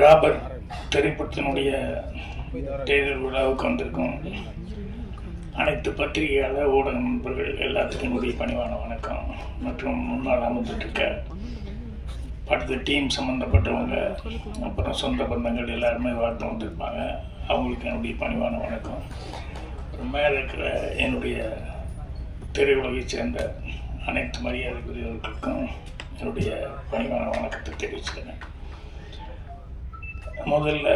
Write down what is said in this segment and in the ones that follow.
ராபர் திரைப்படத்தினுடைய தேர்தல் விழாவுக்கு வந்திருக்கும் அனைத்து பத்திரிகையாளர் ஊடக நண்பர்கள் எல்லாத்துக்கும் என்னுடைய பணிவான வணக்கம். மற்றும் முன்னால் அமர்ந்துட்டுருக்க படத்து டீம் சம்மந்தப்பட்டவங்க, அப்புறம் சொந்த பந்தங்கள் எல்லாருமே வாழ்த்து வந்திருப்பாங்க. அவங்களுக்கு என்னுடைய பணிவான வணக்கம். மேலே இருக்கிற என்னுடைய திரையுலகை சேர்ந்த அனைத்து மரியாதைக்குரியவர்களுக்கும் என்னுடைய பணிவான வணக்கத்தை தெரிவிச்சுக்கிறேன். முதல்ல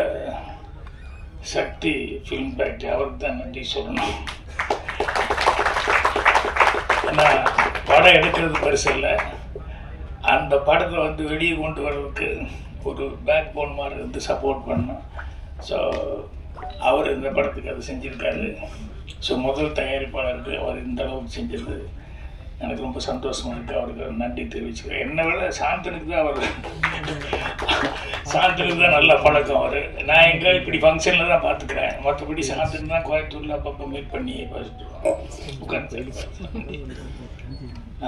சக்தி ஃபிலிம் ஃபேக்ட்ரி அவருக்கு தான் நன்றி சொல்லணும். ஏன்னா படம் எடுக்கிறது பெருசு இல்லை, அந்த படத்தை வந்து வெளியே கொண்டு வர்றதுக்கு ஒரு பேக் போன் மாதிரி இருந்து சப்போர்ட் பண்ணோம். ஸோ அவர் இந்த படத்துக்கு அது செஞ்சுருக்காரு. ஸோ முதல் தயாரிப்பாளருக்கு அவர் இந்த அளவுக்கு செஞ்சது எனக்கு ரொம்ப சந்தோஷமாக இருக்குது. அவருக்கு நன்றி தெரிவிச்சுக்கிறேன். என்னை விட சாந்தனுக்கு தான் சாந்தனுக்கு தான் நல்ல பழக்கம். அவர் நான் எங்கே இப்படி ஃபங்க்ஷனில் தான் பார்த்துக்கிறேன், மற்றபடி சாந்தன் தான் கோயம்புத்தூரில் அப்பப்போ மீட் பண்ணி உட்காந்து.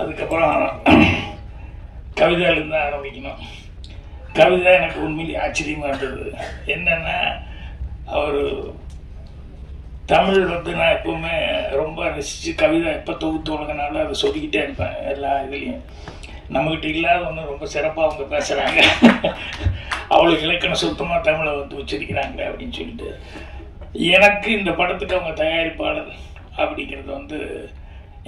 அதுக்கப்புறம் கவிதாலேருந்து தான் ஆரம்பிக்கணும். கவிதா எனக்கு உண்மையிலே ஆச்சரியமாக இருந்தது. என்னென்னா அவர் தமிழ் வந்து நான் எப்போவுமே ரொம்ப ரசித்து கவிதை எப்போ தொகுத்து உலகனால அதை சொல்லிக்கிட்டே இருப்பேன். எல்லா இதுலேயும் நம்மக்கிட்ட இல்லாத ஒன்று ரொம்ப சிறப்பாக அவங்க பேசுகிறாங்க, அவ்வளோ இலக்கண சுத்தமாக தமிழை வந்து உச்சரிக்கிறாங்க அப்படின்னு சொல்லிட்டு. எனக்கு இந்த படத்துக்கு அவங்க தயாரிப்பாளர் அப்படிங்கிறது வந்து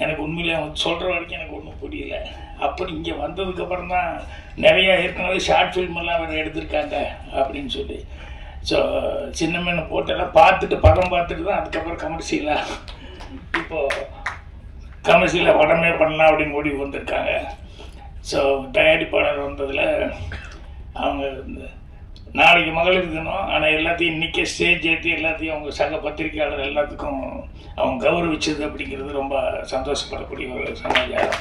எனக்கு உண்மையிலே அவங்க சொல்கிற வரைக்கும் எனக்கு ஒன்றும் புரியல. அப்படி இங்கே வந்ததுக்கப்புறம் தான் நிறையா ஏற்கனவே ஷார்ட் ஃபில்மெல்லாம் அவர் எடுத்திருக்காங்க அப்படின்னு சொல்லி. ஸோ சின்ன மீனை போட்டெல்லாம் படம் பார்த்துட்டு தான் அதுக்கப்புறம் கமர்ஷியலாக இப்போது கமர்ஷியலாக படமே பண்ணலாம் அப்படின்னு முடிவு வந்திருக்காங்க. ஸோ தயாரிப்பாளர் வந்ததில் அவங்க நாளைக்கு மகளிர் தினம், ஆனால் எல்லாத்தையும் இன்றைக்கே ஸ்டேஜ் ஏற்றி எல்லாத்தையும் அவங்க சக பத்திரிகையாளர் எல்லாத்துக்கும் அவங்க கௌரவிச்சது அப்படிங்கிறது ரொம்ப சந்தோஷப்படக்கூடிய ஒரு சமாச்சாரம்.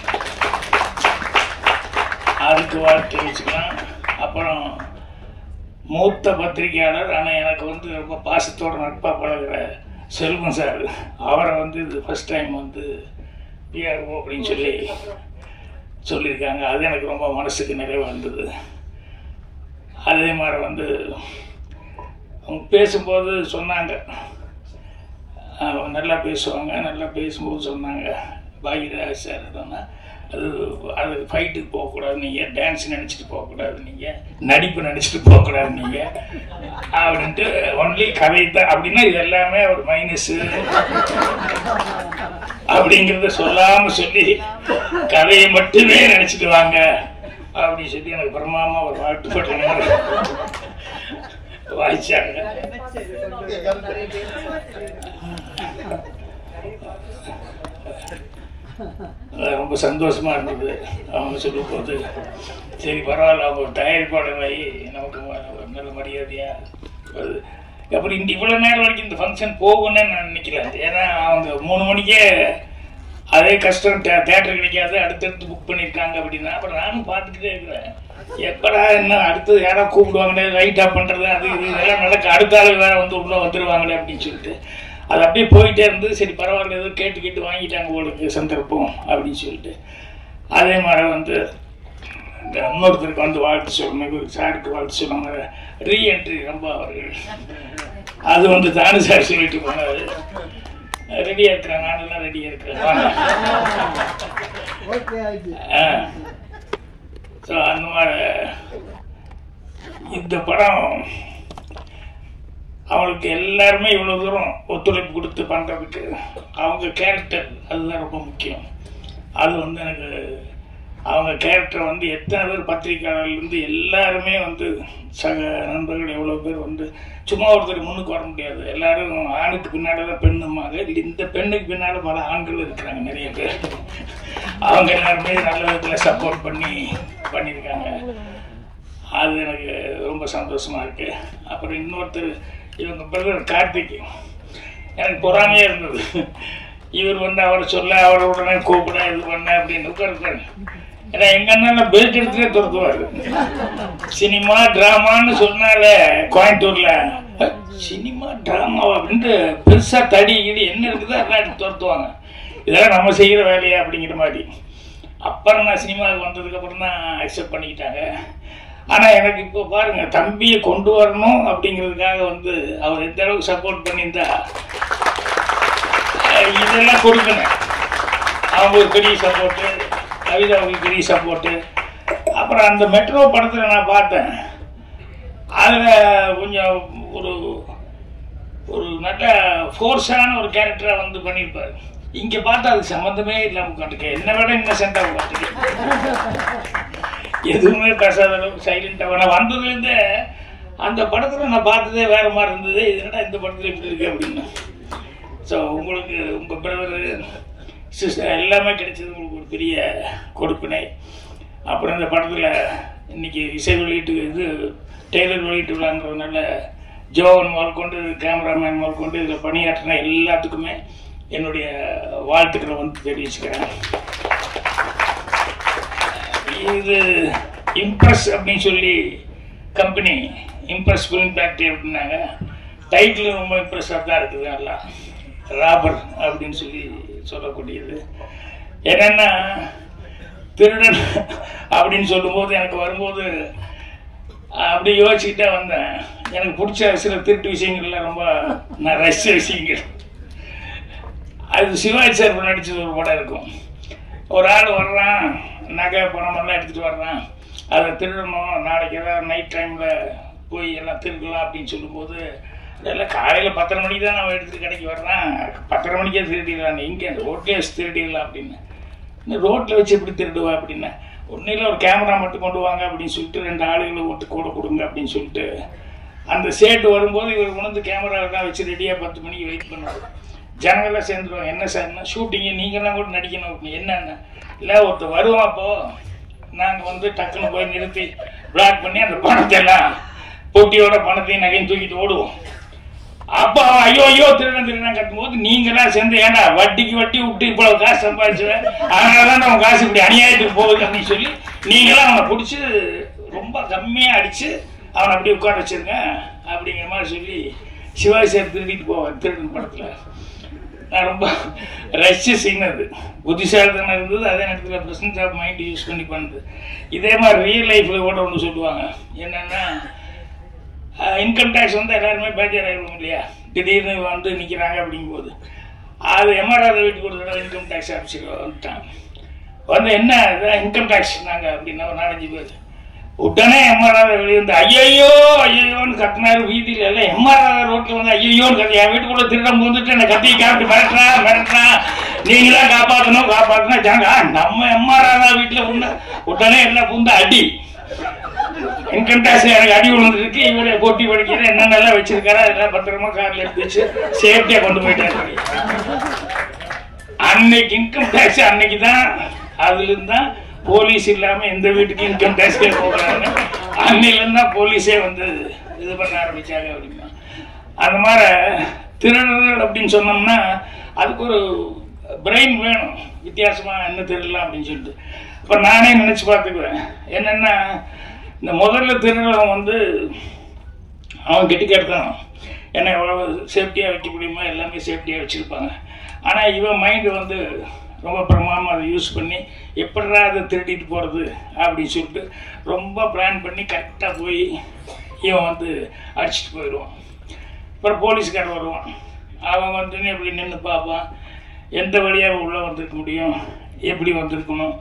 அதுக்கு வாழ்த்து வச்சுக்கலாம். அப்புறம் மூத்த பத்திரிகையாளர், ஆனால் எனக்கு வந்து ரொம்ப பாசத்தோடு நட்பாக பழகிற செல்வம் சார், அவரை வந்து இது ஃபஸ்ட் டைம் வந்து பிஆர்ஓ அப்படின்னு சொல்லியிருக்காங்க. அது எனக்கு ரொம்ப மனசுக்கு நிறைவாக இருந்தது. அதே மாதிரி வந்து அவங்க பேசும்போது சொன்னாங்க, நல்லா பேசுவாங்க. நல்லா பேசும்போது சொன்னாங்க, பாகிராஜ் சார் சொன்னால் அது ஃபைட்டுக்கு போகக்கூடாது, நீங்கள் டான்ஸ் நினச்சிட்டு போகக்கூடாது, நீங்கள் நடிப்பு நினச்சிட்டு போகக்கூடாது நீங்கள் அப்படின்ட்டு ஒன்லி கதை தான். அப்படின்னா இது எல்லாமே ஒரு மைனஸு அப்படிங்கிறத சொல்லாமல் சொல்லி கதையை மட்டுமே நினச்சிட்டு வாங்க அப்படின்னு சொல்லி எனக்கு பிரமாமா ஒரு வாழ்த்துப்பட்டு வாய்ச்சாங்க. ரொம்ப சந்தோஷமாக இருந்தது அவங்க சொல்லும் போது. சரி பரவாயில்ல, அவங்க ஒரு தயாரிப்பாளராகி நமக்கு நல்ல மரியாதையாக அது. அப்புறம் இவ்வளோ நேரம் வரைக்கும் இந்த ஃபங்க்ஷன் போகும்னு நான் நினைக்கல. ஏன்னா அவங்க 3 மணிக்கே அதே கஷ்டம், தேட்டர் கிடைக்காது, அடுத்தடுத்து புக் பண்ணியிருக்காங்க அப்படின்னா. அப்புறம் நானும் பார்த்துக்கிட்டே இருக்கிறேன், எப்படா என்ன அடுத்தது யாராவது கூப்பிடுவாங்களே, லைட்டாக பண்ணுறது அது இது இதெல்லாம் நடக்க, அடுத்த ஆள் வேறு வந்து உள்ளே வந்துடுவாங்களே அப்படின்னு சொல்லிட்டு அது அப்படியே போயிட்டே இருந்து. சரி பரவாயில்ல, ஏதோ கேட்டு வாங்கிட்டாங்க உங்களுக்கு சந்தர்ப்பம் அப்படின்னு சொல்லிட்டு. அதே மாதிரி வந்து இந்த இன்னொருத்தருக்கு வந்து வாழ்த்து சொல்லணும், ஒரு சாருக்கு வாழ்த்து சொல்லுவாங்க, ரீஎன்ட்ரி ரொம்ப அவர்கள் அது வந்து தானு சார் சொல்லிட்டு போனார். ரெடியாக இருக்கிறேன், நானெல்லாம் ரெடியாக இருக்கிறேன். ஸோ அந்த மாதிரி இந்த படம் அவங்களுக்கு எல்லாருமே இவ்வளோ தூரம் ஒத்துழைப்பு கொடுத்து பண்ணுறதுக்கு அவங்க கேரக்டர் அதுதான் ரொம்ப முக்கியம். அது வந்து எனக்கு அவங்க கேரக்டர் வந்து எத்தனை பேர் பத்திரிகையாளர்லேருந்து எல்லாருமே வந்து சக நண்பர்கள் எவ்வளோ பேர் வந்து சும்மா ஒருத்தர் முன்னுக்கு வர முடியாது. எல்லாரும் ஆணுக்கு பின்னால் தான் பெண்ணுமாங்க. இந்த பெண்ணுக்கு பின்னால் பல ஆண்கள் இருக்கிறாங்க நிறைய பேர். அவங்க எல்லாருமே நல்ல விதத்தில் சப்போர்ட் பண்ணியிருக்காங்க. அது எனக்கு ரொம்ப சந்தோஷமாக இருக்குது. அப்புறம் இன்னொருத்தர் இவங்க பிரதர் கார்த்திக், எனக்கு பொறாமையாக இருந்தது. இவர் வந்து அவரை சொல்ல, அவரை உடனே கூப்பிட இது பண்ண அப்படின்னு உட்காருக்காரு. ஏன்னா எங்க அண்ணன் பெல்ட் எடுத்துட்டே துரத்துவார். சினிமா டிராமான்னு சொன்னாலே கோயம்புத்தூர்ல சினிமா டிராமாவா அப்படின்ட்டு பெருசா தடி கிடி என்ன இருக்குதோ அதெல்லாம் எடுத்து துரத்துவாங்க. இதெல்லாம் நம்ம செய்கிற வேலையா அப்படிங்கிற மாதிரி. அப்புறம் நான் சினிமாவுக்கு வந்ததுக்கப்புறம் தான் அக்செப்ட் பண்ணிக்கிட்டாங்க. ஆனால் எனக்கு இப்போ பாருங்கள், தம்பியை கொண்டு வரணும் அப்படிங்கிறதுக்காக வந்து அவர் எந்த அளவுக்கு சப்போர்ட் பண்ணியிருந்தா இதெல்லாம் கொடுக்கணும். அவங்களுக்கு பெரிய சப்போர்ட்டு, கவிதாவுக்கு பெரிய சப்போர்ட்டு. அப்புறம் அந்த மெட்ரோ படத்தில் நான் பார்த்தேன், அதில் கொஞ்சம் ஒரு ஒரு நல்ல ஃபோர்ஸான ஒரு கேரக்டராக வந்து பண்ணியிருப்பார். இங்கே பார்த்தா அதுக்கு சம்மந்தமே இல்லாமல் உட்காந்துருக்கேன். என்னை விட இன்னசென்ட்டாக உட்காந்துருக்கேன், எதுவுமே பேசாத அளவுக்கு சைலண்டாக. நான் வந்ததுலேருந்து அந்த படத்தில் நான் பார்த்ததே வேறு மாதிரி இருந்தது. இதனால இந்த படத்தில் இப்படி இருக்கு அப்படின்னு. ஸோ உங்களுக்கு உங்கள் பிரதர் சிஸ்டர் எல்லாமே கிடைச்சது உங்களுக்கு ஒரு பெரிய கொடுப்பினை. அப்புறம் இந்த படத்தில் இன்றைக்கி இசை வெளியீட்டு இது டெய்லர் வெளியீட்டு விழாங்கிறதுனால ஜோவன் முதல் கொண்டு கேமராமேன் முதல் கொண்டு இதில் பணியாற்றின எல்லாத்துக்குமே என்னுடைய வாழ்த்துக்களை வந்து தெரிவிச்சுக்கிறேன். இது இம்ப்ரெஸ் அப்படின்னு சொல்லி கம்பெனி, இம்ப்ரெஸ் ஃபிலிம் ஃபேக்ட்ரி அப்படின்னாங்க. டைட்டில் ரொம்ப இம்ப்ரெஸ்ஸாக தான் இருக்குது. நல்லா ராபர் அப்படின்னு சொல்லி சொல்லக்கூடியது. என்னென்னா திருடன் அப்படின்னு சொல்லும்போது எனக்கு வரும்போது அப்படி யோசிச்சுக்கிட்டே வந்தேன். எனக்கு பிடிச்ச சில திருட்டு விஷயங்கள்லாம் ரொம்ப நான் ரசித்த விஷயங்கள். அது சிவாஜி சார் நடிச்சது ஒரு படம் இருக்கும். ஒரு ஆள் வர்றான், நகை பணமெல்லாம் எடுத்துகிட்டு வர்றான், அதை திருடணும், நாளைக்கு ஏதாவது நைட் டைமில் போய் எல்லாம் திருடலாம் அப்படின்னு சொல்லும்போது, அதெல்லாம் காலையில் 10:30 மணிக்கு தான் நம்ம எடுத்துகிட்டு கடைக்கு வர்றான், 10:30 மணிக்கே திருடிடலாம், எங்கே அந்த ரோட்லேயே வச்சு திருடிடலாம் அப்படின்னு. இந்த ரோட்டில் வச்சு எப்படி திருடுவா அப்படின்னா, ஒன்றில் ஒரு கேமரா மட்டும் கொண்டு வாங்க அப்படின்னு சொல்லிட்டு 2 ஆளுகளை ஓட்டு கூட கொடுங்க அப்படின்னு சொல்லிட்டு அந்த சேட்டு வரும்போது இவர் கொண்டு கேமராவெல்லாம் வச்சு ரெடியாக 10 மணிக்கு வெயிட் பண்ணுவார். ஜனங்கள்லாம் சேர்ந்துருவாங்க. என்ன சார்னா ஷூட்டிங்கு நீங்கள்லாம் கூட நடிக்கணும் அப்படின்னு. என்னென்ன இல்லை ஒருத்தர் வருவோம், அப்போது நாங்கள் வந்து டக்குன்னு போய் நிறுத்தி பிளாக் பண்ணி அந்த பணத்தை எல்லாம் பொட்டியோட பணத்தையும் நகையும் தூக்கிட்டு ஓடுவோம். அப்போ ஐயோ ஐயோ திருடன் திருடன் கட்டும்போது நீங்களாம் சேர்ந்து ஏன்னா வட்டிக்கு வட்டி விட்டு இவ்வளோ காசு சம்பாதிச்சுவேன், அதனால தான் நம்ம காசு இப்படி அநியாயத்துக்கு போகுது அப்படின்னு சொல்லி நீங்களாம் அவனை பிடிச்சி ரொம்ப கம்மியாக அடித்து அவனை அப்படியே உட்கார வச்சிருங்க அப்படிங்கிற மாதிரி சொல்லி சிவாஜி சார் திருடிட்டு போவார் திருடன் படத்தில். நான் ரொம்ப ரஷ்ய சீனது புத்திசாலித்தனம் இருந்தது, அதே நேரத்தில் ப்ரெசன்ஸ் ஆஃப் மைண்ட் யூஸ் பண்ணி பண்ணுது. இதே மாதிரி ரியல் லைஃப்பில் கூட ஒன்று சொல்லுவாங்க. என்னென்னா இன்கம் டேக்ஸ் வந்து எல்லாருமே பேஜர் ஆகிடுவோம் இல்லையா, திடீர்னு வந்து நிற்கிறாங்க அப்படிங்கும்போது அது எம்ஆர்ஆர் வீட்டுக்கு ஒரு தடவை இன்கம் டேக்ஸ் ஆஃபீஸர் வந்துட்டாங்க. வந்து என்ன இன்கம் டேக்ஸ் நாங்கள் அப்படின்னா ஒரு 4-5 பேர் உடனே எம்ஆர்ஆர் வெளியே வந்து ஐயோ ஐயோன்னு கட்டினாரு. வீதியில் எல்லாம் எம்ஆர்ஆர் ரோட்டில் வந்து ஐயோன்னு கட்டி என் வீட்டுக்குள்ளே திருடம் வந்துட்டு என்னை கத்தி காப்பிட்டு மிரட்டுறான் நீங்களாம் காப்பாற்றணும் ஜாங்க நம்ம எம்ஆர்ஆர் வீட்டில் உடனே எல்லாம் பூந்து அடி. இன்கம் டேக்ஸ் எனக்கு அடி விழுந்துருக்கு, இவரை போட்டி படிக்கிற என்னென்னலாம் வச்சிருக்காரு அதெல்லாம் பத்திரமா காரில் எடுத்து வச்சு சேஃப்டியாக கொண்டு போயிட்டாரு. அன்னைக்கு இன்கம் டேக்ஸ் அன்னைக்கு தான், அதுலேருந்து தான் போலீஸ் இல்லாமல் எந்த வீட்டுக்கு இன்கம் டேக்ஸ்க்கே போகிறாங்க. அன்னையிலேருந்து தான் போலீஸே வந்து இது பண்ண ஆரம்பித்தாங்க அப்படின்னா. அந்த மாதிரி திருடர்கள் அப்படின்னு சொன்னோம்னா அதுக்கு ஒரு பிரெயின் வேணும், வித்தியாசமாக என்ன திருடலாம் அப்படின்னு சொல்லிட்டு. இப்போ நானே நினச்சி பார்த்துக்குவேன். என்னென்னா இந்த முதல்ல திருடவன் வந்து அவன் கெட்டிக்கெடுத்தான், ஏன்னா எவ்வளோ சேஃப்டியாக வைக்க முடியுமோ எல்லாமே சேஃப்டியாக வச்சுருப்பாங்க. ஆனால் இவன் மைண்டு வந்து ரொம்ப பிரமாதமாக அதை யூஸ் பண்ணி எப்படா அதை திருடிட்டு போகிறது அப்படின்னு சொல்லிட்டு ரொம்ப பிளான் பண்ணி கரெக்டாக போய் இவன் வந்து அடிச்சுட்டு போயிடுவான். அப்புறம் போலீஸ்காரன் வருவான், அவன் வந்து எப்படி நின்று பார்ப்பான், எந்த வழியாக உள்ளே வந்திருக்க முடியும், எப்படி வந்திருக்கணும்,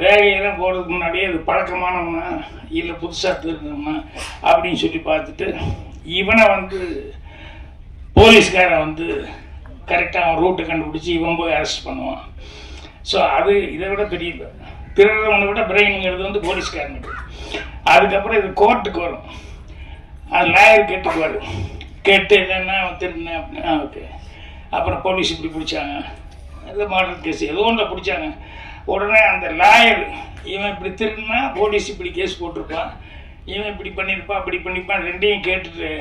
ரேகையெல்லாம் போகிறதுக்கு முன்னாடியே அது பழக்கமானவனா இல்லை புதுசாக திருடணும்னா அப்படின்னு சொல்லி பார்த்துட்டு இவனை வந்து போலீஸ்காரன் வந்து கரெக்டாக அவன் ரூட்டை கண்டுபிடிச்சி இவன் போய் அரெஸ்ட் பண்ணுவான். ஸோ அது இதை விட பெரிய திருடுறவனை விட பிரெயினுங்கிறது வந்து போலீஸ்காரனுக்கு. அதுக்கப்புறம் இது கோர்ட்டுக்கு வரும், அது லாயர் கேட்டுக்குவார். கேட்டு என்னென்னா திருடினேன் அப்படின்னா ஓகே. அப்புறம் போலீஸ் இப்படி பிடிச்சாங்க, அது மாடல் கேஸ் ஏதோ ஒன்றில் பிடிச்சாங்க. உடனே அந்த லாயர் இவன் இப்படி திருடினா போலீஸ் இப்படி கேஸ் போட்டிருப்பான், இவன் இப்படி பண்ணியிருப்பான் அப்படி பண்ணிப்பான், ரெண்டையும் கேட்டுட்டு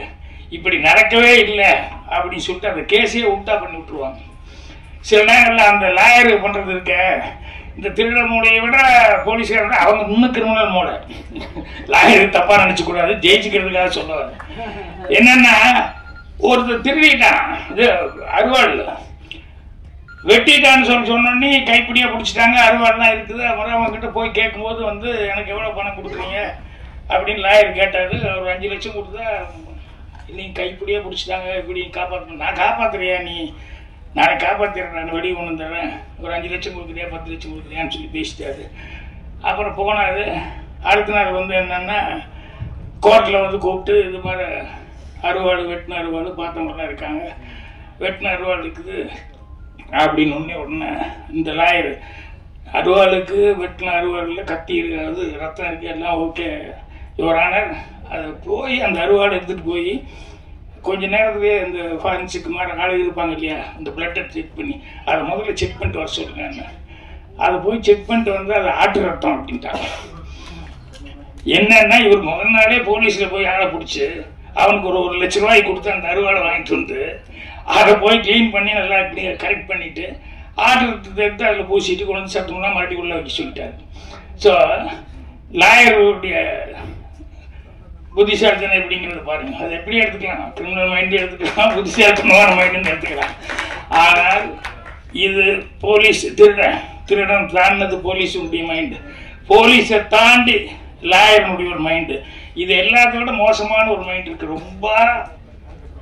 இப்படி நடக்கவே இல்லை அப்படின்னு சொல்லிட்டு அந்த கேஸையே உல்ட்டா பண்ணி விட்டுருவாங்க. சில நேரங்களில் அந்த லாயர் பண்ணுறது இருக்க இந்த திருட மூடையை விட போலீஸ்கார விட அவங்க இன்னும் கிரிமினல் மூடை. லாயர் தப்பாக நினச்சக்கூடாது, ஜெயிச்சுக்கிறதுக்காக சொல்லுவாங்க. என்னென்னா ஒருத்தர் திருடிட்டான், இது அறுவாள் வெட்டிட்டான்னு சொன்னோடனே கைப்பிடியாக பிடிச்சிட்டாங்க, அறுவாடெலாம் இருக்குது. அப்புறம் அவங்ககிட்ட போய் கேட்கும்போது வந்து எனக்கு எவ்வளோ பணம் கொடுக்குறீங்க அப்படின்னு லாயர் கேட்டார். அவர் 5 லட்சம் கொடுத்தா நீங்கள் கைப்பிடியாக பிடிச்சிட்டாங்க, இப்படி காப்பாற்றணும். நான் காப்பாற்றுறியா, நீ நானே காப்பாற்றிடுறேன், நான் வெடி கொண்டு தர்றேன், ஒரு 5 லட்சம் கொடுக்குறியா 10 லட்சம் கொடுக்குறியான்னு சொல்லி பேசிட்டாரு. அப்புறம் போனார். அடுத்த நாள் வந்து என்னென்னா கோர்ட்டில் வந்து கூப்பிட்டு இது மாதிரி அறுவாடு வெட்டின அறுவாடு பார்த்தவங்களாம் இருக்காங்க, வெட்டின அறுவாடு இருக்குது அப்படின்னு உடனே இந்த லாயர் அறுவாளுக்கு வெட்டின அறுவாடில் கத்தி இருக்காது, ரத்தம் இருக்குது, எல்லாம் ஓகே யுவர் ஆனர், அதை போய் அந்த அறுவாடை எடுத்துகிட்டு போய் கொஞ்ச நேரத்துலேயே இந்த ஃபாரன்சிக் மாதிரி ஆள் இருப்பாங்க இல்லையா, இந்த பிளட்டை செக் பண்ணி அதை முதல்ல செக் பண்ணிட்டு வர சொல்லுங்க. அதை போய் செக் பண்ணிட்டு வந்து அதை ஆட்டு ரத்தம் அப்படின்ட்டாங்க. என்னன்னா இவர் முதல் நாளே போலீஸில் போய் ஆளை பிடிச்சி அவனுக்கு ஒரு 1 லட்ச ரூபாய் கொடுத்து அந்த அறுவாடை வாங்கிட்டு வந்து அதை போய் க்ளீன் பண்ணி நல்லா இப்படி கரெக்ட் பண்ணிவிட்டு ஆட்டு ரத்தத்தை எடுத்து அதில் பூசிட்டு கொண்டு வந்து சத்தம்லாம் மறுபடியும் உள்ள வைக்க சொல்லிட்டாரு. ஸோ லாயருடைய புத்திசாலித்தனம் எப்படிங்கிறது பாருங்க. அது எப்படி எடுத்துக்கலாம், கிரிமினல் மைண்டு எடுத்துக்கலாம், புத்திசாலித்தனமான மைண்டுன்னு எடுத்துக்கலாம். ஆனால் இது போலீஸ் திருடன் தாண்டினது போலீஸுடைய மைண்டு, போலீஸை தாண்டி லாயருடைய ஒரு மைண்டு. இது எல்லாத்தோட மோசமான ஒரு மைண்டு இருக்கு, ரொம்ப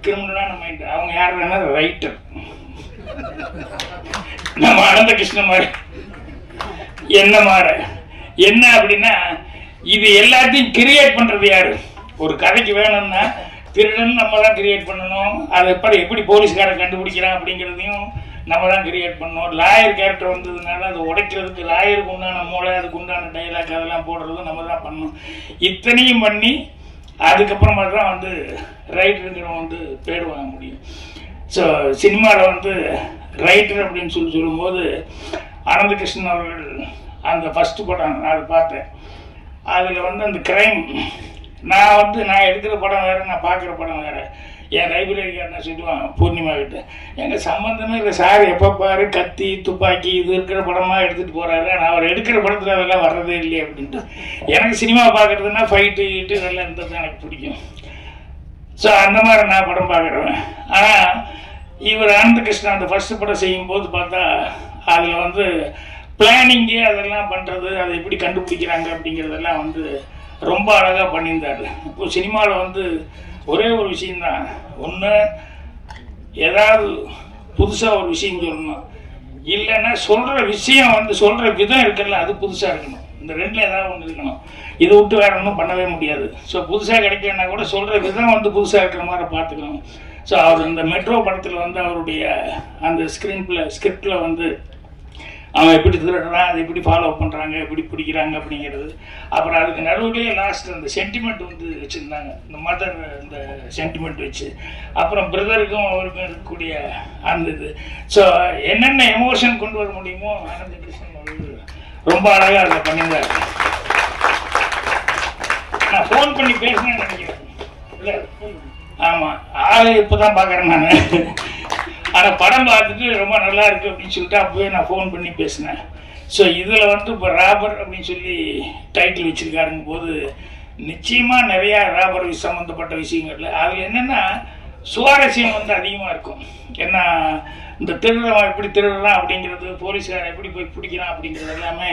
கிரிமினலான மைண்டு. அவங்க யாருன்னா ரைட்டர், நம்ம அனந்த கிருஷ்ணன் மாதிரி என்ன மாதிரி. என்ன அப்படின்னா இது எல்லாத்தையும் கிரியேட் பண்றது யாரு? ஒரு கதைக்கு வேணும்னா திருடன் நம்ம தான் கிரியேட் பண்ணணும். அதை எப்படி போலீஸ்காரன் கண்டுபிடிக்கிறான் அப்படிங்கிறதையும் நம்ம தான் கிரியேட் பண்ணணும். லாயர் கேரக்டர் வந்ததுனால அதை உடைக்கிறதுக்கு லாயருக்கு உண்டான மூளை, அதுக்கு உண்டான டைலாக் அதெல்லாம் போடுறதும் நம்ம தான் பண்ணணும். இத்தனையும் பண்ணி அதுக்கப்புறமா தான் வந்து ரைட்டருங்கிறவங்க வந்து பேர் வாங்க முடியும். ஸோ சினிமாவில் வந்து ரைட்டர் அப்படின்னு சொல்லும்போது அனந்த கிருஷ்ணன் அவர்கள் அந்த ஃபஸ்ட்டு படம் நான் அதை பார்த்தேன். அதில் வந்து அந்த கிரைம் நான் எடுக்கிற படம் வேறு, நான் பார்க்குற படம் வேறு. என் லைப்ரரிக்காரன் சொல்லுவான் பூர்ணிமா கிட்ட, எங்கள் சம்மந்தமே இல்லை சார், எப்போ பாரு கத்தி துப்பாக்கி இது இருக்கிற படமாக எடுத்துகிட்டு போகிறாரு, நான் அவர் எடுக்கிற படத்தில் அதெல்லாம் வர்றதே இல்லையே அப்படின்ட்டு. எனக்கு சினிமா பார்க்குறதுனா ஃபைட்டு கீட்டு இதெல்லாம் இருந்தது தான் எனக்கு பிடிக்கும். ஸோ அந்த மாதிரி நான் படம் பார்க்குறேன். ஆனால் இவர் அனந்த கிருஷ்ணன் அந்த ஃபஸ்ட்டு படம் செய்யும்போது பார்த்தா அதில் வந்து பிளானிங்கு அதெல்லாம் பண்ணுறது, அதை எப்படி கண்டுபிடிக்கிறாங்க அப்படிங்கிறதெல்லாம் வந்து ரொம்ப அழகாக பண்ணியிருந்தாரு. இப்போ சினிமாவில் வந்து ஒரே ஒரு விஷயந்தான், ஒன்று ஏதாவது புதுசாக ஒரு விஷயம் சொல்லணும், இல்லைன்னா சொல்கிற விஷயம் வந்து சொல்கிற விதம் இருக்குல்ல அது புதுசாக இருக்கணும். இந்த ரெண்டில் ஏதாவது ஒன்று இருக்கணும். இதை விட்டு வேற ஒன்றும் பண்ணவே முடியாது. ஸோ புதுசாக கிடைக்கலன்னா கூட சொல்கிற விதம் வந்து புதுசாக இருக்கிற மாதிரி பார்த்துக்கணும். ஸோ அவர் இந்த மெட்ரோ படத்தில் வந்து அவருடைய அந்த ஸ்கிரிப்டில் வந்து அவன் எப்படி திருடுறான், அதை எப்படி ஃபாலோ பண்ணுறாங்க, எப்படி பிடிக்கிறாங்க அப்படிங்கிறது. அப்புறம் அதுக்கு நடுவுலேயே லாஸ்ட் அந்த சென்டிமெண்ட் வந்து வச்சுருந்தாங்க, இந்த மதர் இந்த சென்டிமெண்ட் வச்சு, அப்புறம் பிரதருக்கும் அவருக்கும் இருக்கக்கூடிய அந்த இது. ஸோ என்னென்ன எமோஷன் கொண்டு வர முடியுமோ அனந்த கிருஷ்ணன் அவர்கள் ரொம்ப அழகாக அதை பண்ணியிருந்தாரு. நான் ஃபோன் பண்ணி பேசினேன்னு நினைக்கிறேன், இல்லை ஆமாம் ஆளு இப்போ தான் பார்க்குறேன் நான். ஆனால் படம் பார்த்துட்டு ரொம்ப நல்லா இருக்குது அப்படின்னு சொல்லிட்டு அப்போவே நான் ஃபோன் பண்ணி பேசினேன். ஸோ இதில் வந்து இப்போ ராபர் அப்படின்னு சொல்லி டைட்டில் வச்சுருக்காருங்க போது நிச்சயமாக நிறையா ராபர் சம்மந்தப்பட்ட விஷயங்கள்ல அதில் என்னென்னா சுவாரஸ்யம் வந்து அதிகமாக இருக்கும். ஏன்னா இந்த திருடுறவன் எப்படி திருடுறான் அப்படிங்கிறது, போலீஸ்காரன் எப்படி போய் பிடிக்கிறான் அப்படிங்கிறது எல்லாமே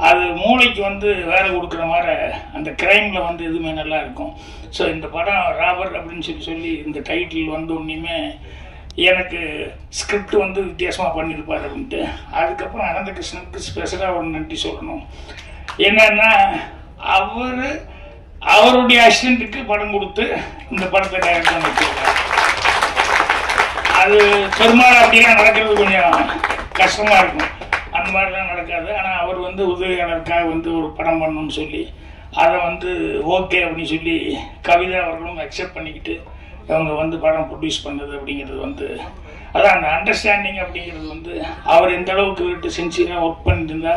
அது மூளைக்கு வந்து வேலை கொடுக்குற மாதிரி அந்த க்ரைமில் வந்து எதுவுமே நல்லா இருக்கும். ஸோ இந்த படம் ராபர் அப்படின்னு சொல்லி இந்த டைட்டில் வந்து ஒன்றுமே எனக்கு ஸ்கிரிப்ட் வந்து வித்தியாசமாக பண்ணியிருப்பார் அப்படின்ட்டு. அதுக்கப்புறம் அனந்த கிருஷ்ணனுக்கு ஸ்பெஷலாக ஒரு நன்றி சொல்லணும். என்னன்னா அவருடைய அசிஸ்டண்ட்டுக்கு படம் கொடுத்து இந்த படத்தை டைரக்ட் பண்ணி வச்சிருக்காரு. அது பெரும்பாலும் அப்படிலாம் நடக்கிறது கொஞ்சம் கஷ்டமாக இருக்கும், அந்த மாதிரிலாம் நடக்காது. ஆனால் அவர் வந்து உதவியாளருக்காக வந்து ஒரு படம் பண்ணணும்னு சொல்லி அதை வந்து ஓகே அப்படின்னு சொல்லி கவிதா அவர்களும் அக்செப்ட் பண்ணிக்கிட்டு அவங்க வந்து படம் ப்ரொடியூஸ் பண்ணது அப்படிங்கிறது வந்து அதான் அந்த அண்டர்ஸ்டாண்டிங் அப்படிங்கிறது வந்து அவர் எந்த அளவுக்கு விட்டு சின்சியராக ஒர்க் பண்ணிட்டு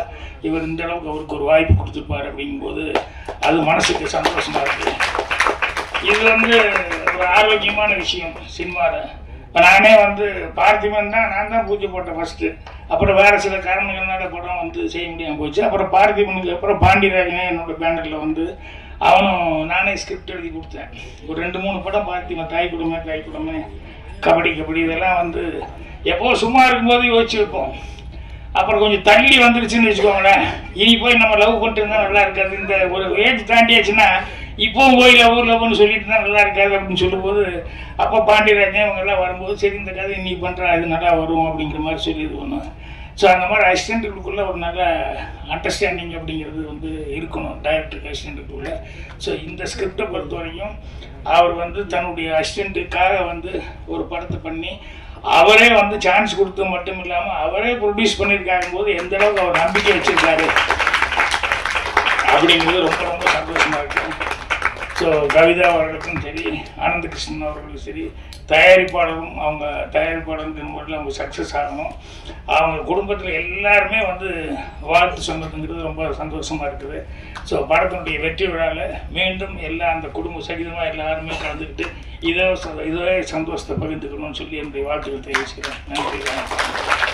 இவர் இந்த அளவுக்கு அவருக்கு ஒரு வாய்ப்பு கொடுத்துருப்பார் அப்படிங்கும்போது அது மனசுக்கு சந்தோஷமாக இருக்குது. இது வந்து ஒரு ஆரோக்கியமான விஷயம் சினிமாவில். இப்போ நானே வந்து பார்த்திபன் தான் நான் தான் பூஜை போட்டேன் ஃபஸ்ட்டு. அப்புறம் வேறு சில காரணங்கள்னால படம் வந்து செய்ய முடியாமல் போச்சு. அப்புறம் பார்த்திபனுக்கு அப்புறம் பாண்டியராஜனே என்னோடய பேனரில் வந்து அவனும் நானே ஸ்கிரிப்ட் எழுதி கொடுத்தேன். ஒரு 2-3 படம் பார்த்திபன், தாய் குடும்பமே கபடி இதெல்லாம் வந்து எப்போ சும்மா இருக்கும்போது யோசிச்சு வைப்போம். அப்புறம் கொஞ்சம் தள்ளி வந்துருச்சுன்னு வச்சுக்கோங்களேன், இனி போய் நம்ம லவ் பண்ணிட்டு இருந்தால் நல்லா இருக்காது, இந்த ஒரு ஏஜ் தாண்டியாச்சுன்னா இப்போவும் போய் லவ்னு சொல்லிட்டு தான் நல்லா இருக்காது அப்படின்னு சொல்லும்போது, அப்போ பாண்டியராஜன் இவங்கெல்லாம் வரும்போது சரி இந்த கதை நீ பண்ணுறா இது நல்லா வரும் அப்படிங்கிற மாதிரி சொல்லிடுவோம். ஸோ அந்த மாதிரி அசிஸ்டண்ட்டுக்குள்ளே ஒரு நல்ல அண்டர்ஸ்டாண்டிங் அப்படிங்கிறது வந்து இருக்கணும் டைரக்டருக்கு அசிஸ்டண்ட்டுக்குள்ளே. ஸோ இந்த ஸ்கிரிப்டை பொறுத்த வரைக்கும் அவர் வந்து தன்னுடைய அசிஸ்டண்ட்டுக்காக வந்து ஒரு படத்தை பண்ணி அவரே வந்து சான்ஸ் கொடுத்து மட்டும் இல்லாமல் அவரே ப்ரொடியூஸ் பண்ணியிருக்காங்க போது எந்த அளவுக்கு அவர் நம்பிக்கை வச்சிருக்காரு அப்படிங்கிறது ரொம்ப ரொம்ப சந்தோஷமாக இருக்கும். ஸோ கவிதா அவர்களுக்கும் சரி, ஆனந்த கிருஷ்ணன் அவர்களுக்கும் சரி, தயாரிப்பாளரும் அவங்க தயாரிப்பாளருக்கு முறையில் அவங்க சக்ஸஸ் ஆகணும். அவங்க குடும்பத்தில் எல்லாருமே வந்து வாழ்த்து சொன்னதுங்கிறது ரொம்ப சந்தோஷமாக இருக்குது. ஸோ படத்தினுடைய வெற்றி விழாவில் மீண்டும் எல்லாம் அந்த குடும்ப சகிதமாக எல்லாருமே கலந்துக்கிட்டு இதே சந்தோஷத்தை பகிர்ந்துக்கணும்னு சொல்லி என்னுடைய வாழ்த்துக்கள் தெரிவிச்சுக்கிறேன். நன்றி.